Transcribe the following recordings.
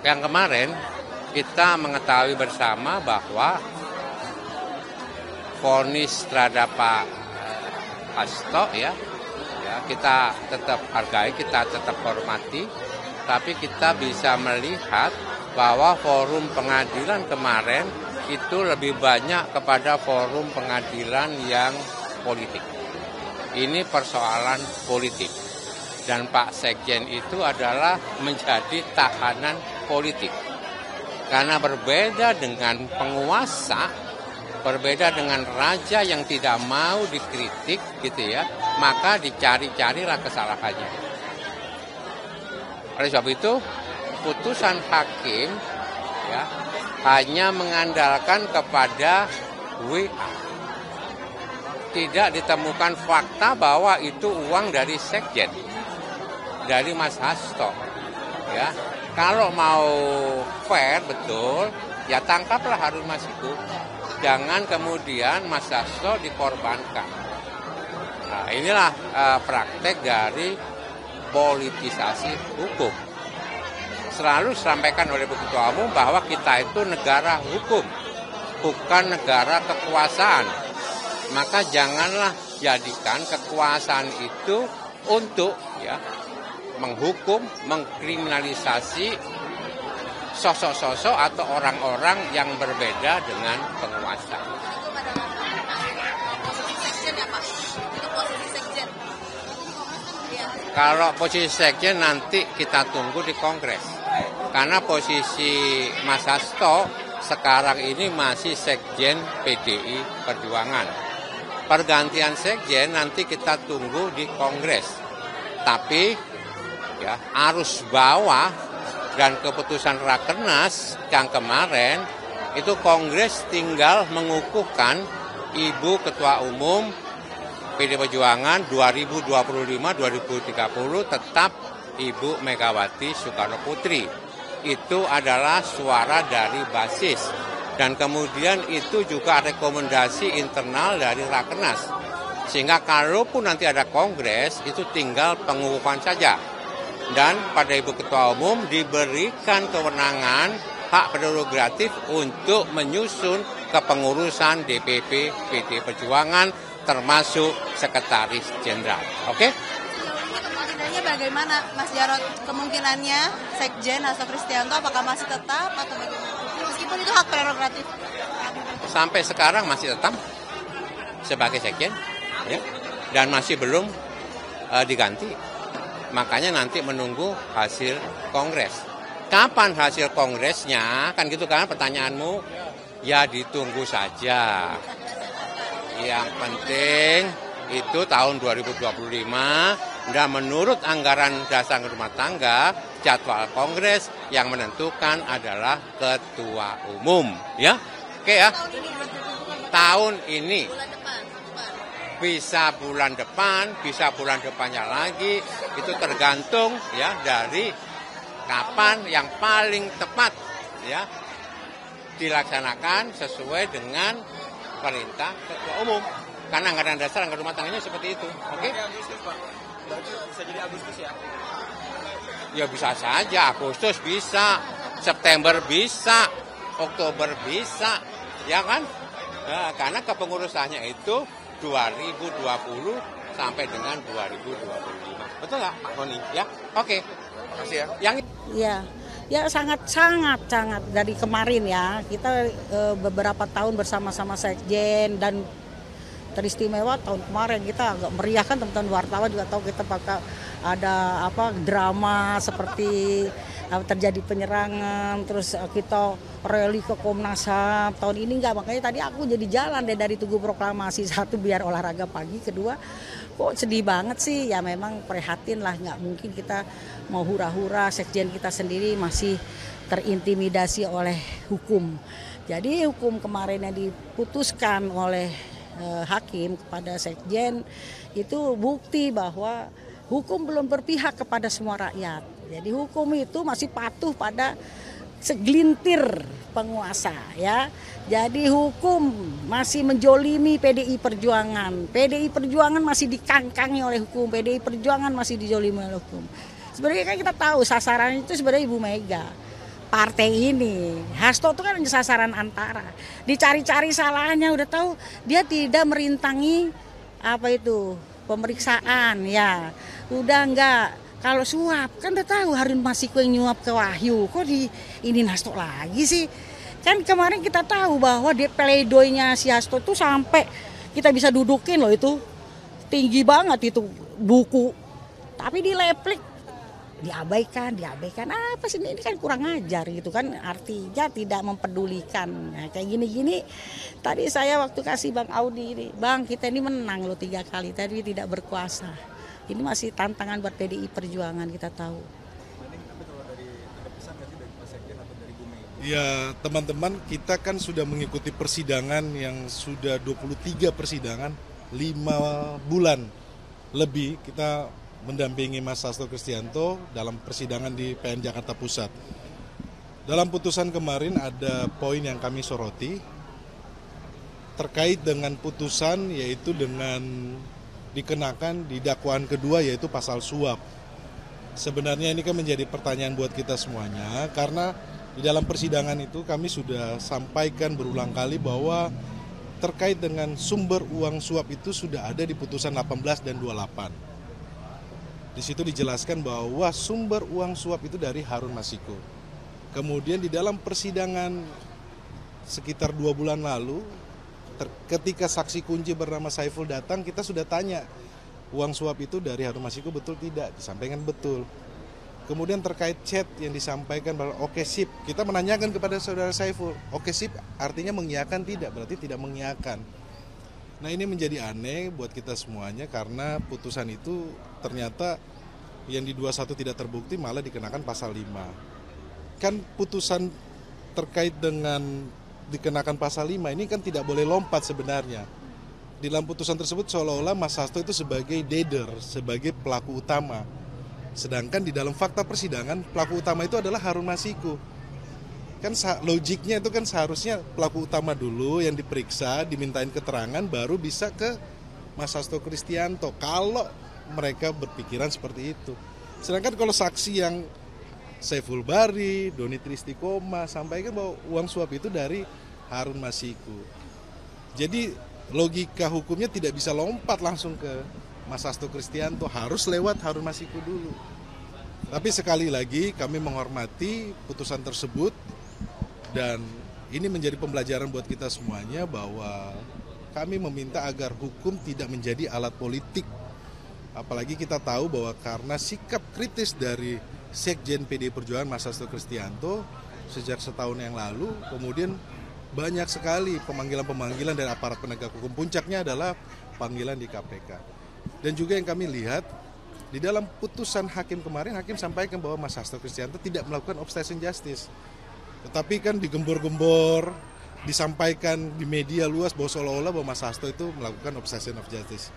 Yang kemarin kita mengetahui bersama bahwa vonis terhadap Pak Hasto ya kita tetap hargai, kita tetap hormati, tapi kita bisa melihat bahwa forum pengadilan kemarin itu lebih banyak kepada forum pengadilan yang politik. Ini persoalan politik. Dan Pak Sekjen itu adalah menjadi tahanan politik. Karena berbeda dengan penguasa, berbeda dengan raja yang tidak mau dikritik gitu ya, maka dicari-carilah kesalahannya. Oleh sebab itu, putusan hakim ya hanya mengandalkan kepada WA. Tidak ditemukan fakta bahwa itu uang dari Sekjen, dari Mas Hasto. Ya, kalau mau fair betul, ya tangkaplah Harun Masiku. Jangan kemudian Mas Hasto dikorbankan. Nah, inilah praktek dari politisasi hukum. Selalu disampaikan oleh Ketua Umum bahwa kita itu negara hukum, bukan negara kekuasaan. Maka janganlah jadikan kekuasaan itu untuk ya menghukum, mengkriminalisasi sosok-sosok atau orang-orang yang berbeda dengan penguasa. Kalau posisi sekjen nanti kita tunggu di Kongres. Karena posisi Mas Hasto sekarang ini masih sekjen PDI Perjuangan. Pergantian sekjen nanti kita tunggu di Kongres. Tapi ya arus bawah dan keputusan Rakernas yang kemarin itu Kongres tinggal mengukuhkan Ibu Ketua Umum PD Perjuangan 2025-2030 tetap Ibu Megawati Soekarno Putri. Itu adalah suara dari basis. Dan kemudian itu juga rekomendasi internal dari Rakernas. Sehingga kalaupun nanti ada Kongres, itu tinggal pengukuhan saja. Dan pada Ibu Ketua Umum diberikan kewenangan hak prerogatif untuk menyusun kepengurusan DPP PD Perjuangan termasuk Sekretaris Jenderal. Oke? Kemungkinannya bagaimana Mas Jarod? Kemungkinannya Sekjen Hasto Kristianto apakah masih tetap atau bagaimana? Meskipun itu hak prerogatif. Sampai sekarang masih tetap sebagai Sekjen ya, dan masih belum diganti. Makanya nanti menunggu hasil Kongres. Kapan hasil Kongresnya? Kan gitu kan pertanyaanmu? Ya ditunggu saja. Yang penting itu tahun 2025 dan menurut anggaran dasar rumah tangga jadwal Kongres yang menentukan adalah Ketua Umum. Ya, oke ya. Tahun ini. Bisa bulan depan, bisa bulan depannya lagi, itu tergantung ya dari kapan yang paling tepat ya dilaksanakan sesuai dengan perintah Ketua Umum. Karena anggaran dasar anggaran rumah tangganya seperti itu. Oke? Bisa jadi Agustus ya? Ya bisa saja, Agustus bisa, September bisa, Oktober bisa, ya kan? Nah, karena kepengurusannya itu 2020 sampai dengan 2025. Betul nggak Pak Honi? Ya, oke. Makasih ya. Yang Ya sangat dari kemarin ya kita beberapa tahun bersama-sama Sekjen dan teristimewa tahun kemarin kita agak meriah kan teman-teman wartawan juga tahu kita bakal ada drama seperti terjadi penyerangan terus kita rally ke Komnas HAM. Tahun ini enggak, makanya tadi aku jadi jalan dari Tugu Proklamasi. Satu biar olahraga pagi, kedua kok sedih banget sih ya, memang prihatin lah, nggak mungkin kita mau hura-hura sekjen kita sendiri masih terintimidasi oleh hukum. Jadi hukum kemarin yang diputuskan oleh hakim kepada sekjen itu bukti bahwa hukum belum berpihak kepada semua rakyat. Jadi hukum itu masih patuh pada segelintir penguasa ya. Jadi hukum masih menjolimi PDI Perjuangan. PDI Perjuangan masih dikangkangi oleh hukum. PDI Perjuangan masih dijolimi oleh hukum. Sebenarnya kan kita tahu sasaran itu sebenarnya Ibu Mega. partai ini. Hasto itu kan sasaran antara. Dicari-cari salahnya, udah tahu dia tidak merintangi pemeriksaan ya. Udah enggak. Kalau suap kan udah tahu Harun Masiku yang nyuap ke Wahyu. Kok ini Hasto lagi sih? Kan kemarin kita tahu bahwa di pleidoinya si Hasto itu sampai kita bisa dudukin loh itu. Tinggi banget itu buku. Tapi dileplik. Diabaikan, apa sih ini kan kurang ajar gitu kan, artinya tidak mempedulikan. Nah, kayak gini-gini, tadi saya waktu kasih Bang Audi ini, Bang kita ini menang loh 3 kali, tadi tidak berkuasa. Ini masih tantangan buat PDI Perjuangan kita tahu. Ya teman-teman, kita kan sudah mengikuti persidangan yang sudah 23 persidangan, 5 bulan lebih kita mendampingi Mas Hasto Kristianto dalam persidangan di PN Jakarta Pusat. Dalam putusan kemarin ada poin yang kami soroti terkait dengan putusan, yaitu dengan dikenakan di dakwaan kedua yaitu pasal suap. Sebenarnya ini kan menjadi pertanyaan buat kita semuanya, karena di dalam persidangan itu kami sudah sampaikan berulang kali bahwa terkait dengan sumber uang suap itu sudah ada di putusan 18 dan 28. Di situ dijelaskan bahwa sumber uang suap itu dari Harun Masiku. Kemudian di dalam persidangan sekitar 2 bulan lalu, ketika saksi kunci bernama Saiful datang, kita sudah tanya, uang suap itu dari Harun Masiku betul tidak? Disampaikan betul. Kemudian terkait chat yang disampaikan bahwa oke sip, kita menanyakan kepada saudara Saiful, oke sip artinya mengiyakan tidak? Berarti tidak mengiyakan. Nah ini menjadi aneh buat kita semuanya karena putusan itu ternyata yang di 21 tidak terbukti malah dikenakan pasal 5. Kan putusan terkait dengan dikenakan pasal 5 ini kan tidak boleh lompat sebenarnya. Di dalam putusan tersebut seolah-olah Mas Hasto itu sebagai dader, sebagai pelaku utama. Sedangkan di dalam fakta persidangan pelaku utama itu adalah Harun Masiku. Kan logiknya itu kan seharusnya pelaku utama dulu yang diperiksa, dimintain keterangan, baru bisa ke Mas Hasto Kristianto kalau mereka berpikiran seperti itu. Sedangkan kalau saksi yang Saiful Bari, Doni Tristikoma sampaikan bahwa uang suap itu dari Harun Masiku. Jadi logika hukumnya tidak bisa lompat langsung ke Mas Hasto Kristianto, harus lewat Harun Masiku dulu. Tapi sekali lagi kami menghormati putusan tersebut. Dan ini menjadi pembelajaran buat kita semuanya bahwa kami meminta agar hukum tidak menjadi alat politik. Apalagi kita tahu bahwa karena sikap kritis dari Sekjen PDI Perjuangan Mas Hasto Kristianto sejak setahun yang lalu, kemudian banyak sekali pemanggilan-pemanggilan dari aparat penegak hukum. Puncaknya adalah panggilan di KPK. Dan juga yang kami lihat, di dalam putusan hakim kemarin, hakim sampaikan bahwa Mas Hasto Kristianto tidak melakukan obstruction justice. Tetapi kan digembor-gembor, disampaikan di media luas bahwa seolah-olah bahwa Mas Hasto itu melakukan obstruction of justice.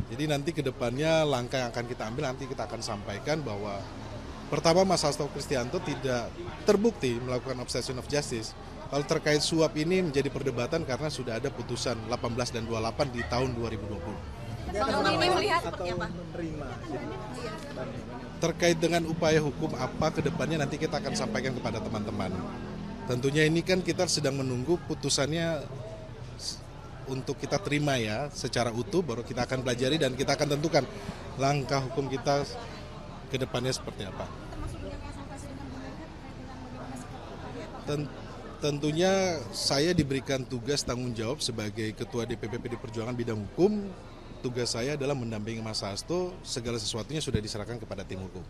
Jadi nanti ke depannya langkah yang akan kita ambil, nanti kita akan sampaikan bahwa pertama Mas Hasto Kristianto tidak terbukti melakukan obstruction of justice. Kalau terkait suap ini menjadi perdebatan karena sudah ada putusan 18 dan 28 di tahun 2020. Bang ini melihat seperti apa? Terkait dengan upaya hukum apa ke depannya nanti kita akan sampaikan kepada teman-teman. Tentunya ini kan kita sedang menunggu putusannya untuk kita terima ya secara utuh, baru kita akan pelajari dan kita akan tentukan langkah hukum kita ke depannya seperti apa. Tentunya saya diberikan tugas tanggung jawab sebagai Ketua DPP PD Perjuangan bidang hukum. Tugas saya adalah mendampingi Mas Hasto, segala sesuatunya sudah diserahkan kepada tim hukum.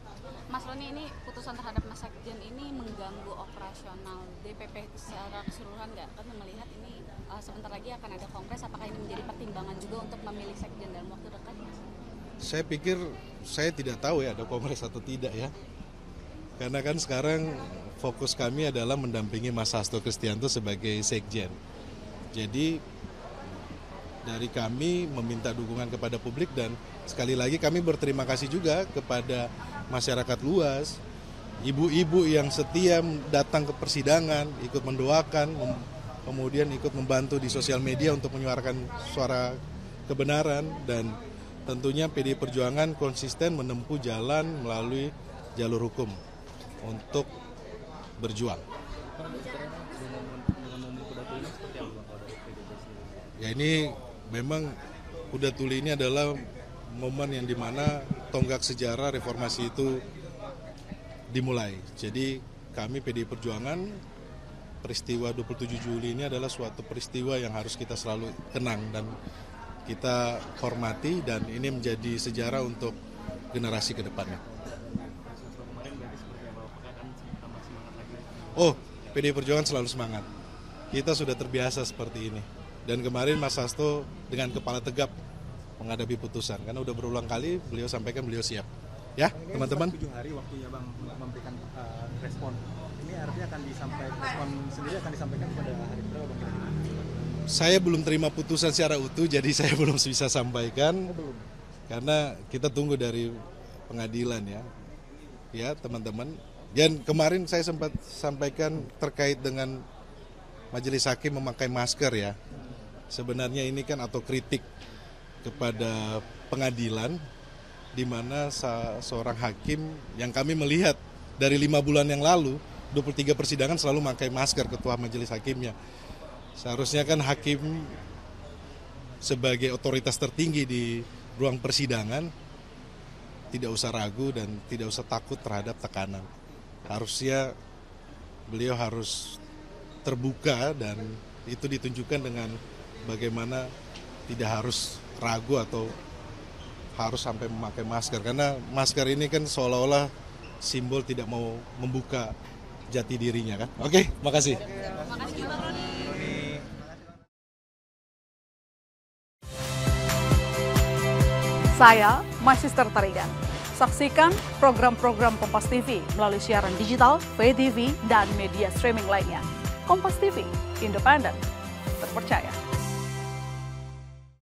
Mas Roni, ini putusan terhadap Mas Sekjen ini mengganggu operasional DPP secara keseluruhan nggak? Kan melihat ini sebentar lagi akan ada kongres, apakah ini menjadi pertimbangan juga untuk memilih Sekjen dalam waktu dekat? Saya pikir, saya tidak tahu ya ada kongres atau tidak ya. Karena kan sekarang fokus kami adalah mendampingi Mas Hasto Kristianto sebagai Sekjen. Jadi dari kami meminta dukungan kepada publik dan sekali lagi kami berterima kasih juga kepada masyarakat luas, ibu-ibu yang setia datang ke persidangan, ikut mendoakan, kemudian ikut membantu di sosial media untuk menyuarakan suara kebenaran dan tentunya PDI Perjuangan konsisten menempuh jalan melalui jalur hukum untuk berjuang. Ya ini memang Kuda Tuli ini adalah momen yang dimana tonggak sejarah reformasi itu dimulai. Jadi kami PDI Perjuangan, peristiwa 27 Juli ini adalah suatu peristiwa yang harus kita selalu kenang dan kita hormati, dan ini menjadi sejarah untuk generasi ke depannya. Oh, PDI Perjuangan selalu semangat. Kita sudah terbiasa seperti ini. Dan kemarin Mas Hasto dengan kepala tegap menghadapi putusan, karena udah berulang kali beliau sampaikan beliau siap. Ya, teman-teman. 7 hari waktunya Bang untuk memberikan respon. Ini artinya akan disampaikan, respon sendiri akan disampaikan pada hari berapa Bang? Saya belum terima putusan secara utuh, jadi saya belum bisa sampaikan. Karena kita tunggu dari pengadilan ya. Ya, teman-teman. Dan kemarin saya sempat sampaikan terkait dengan majelis hakim memakai masker ya. Sebenarnya ini kan autokritik kepada pengadilan, di mana seorang hakim yang kami melihat dari 5 bulan yang lalu, 23 persidangan selalu memakai masker ketua majelis hakimnya. Seharusnya kan hakim sebagai otoritas tertinggi di ruang persidangan tidak usah ragu dan tidak usah takut terhadap tekanan. Harusnya beliau harus terbuka, dan itu ditunjukkan dengan bagaimana tidak harus ragu atau harus sampai memakai masker, karena masker ini kan seolah-olah simbol tidak mau membuka jati dirinya kan. Oke, makasih. Saya My Sister Tarigan. Saksikan program-program Kompas TV melalui siaran digital, pay TV, dan media streaming lainnya. Kompas TV, independen, terpercaya.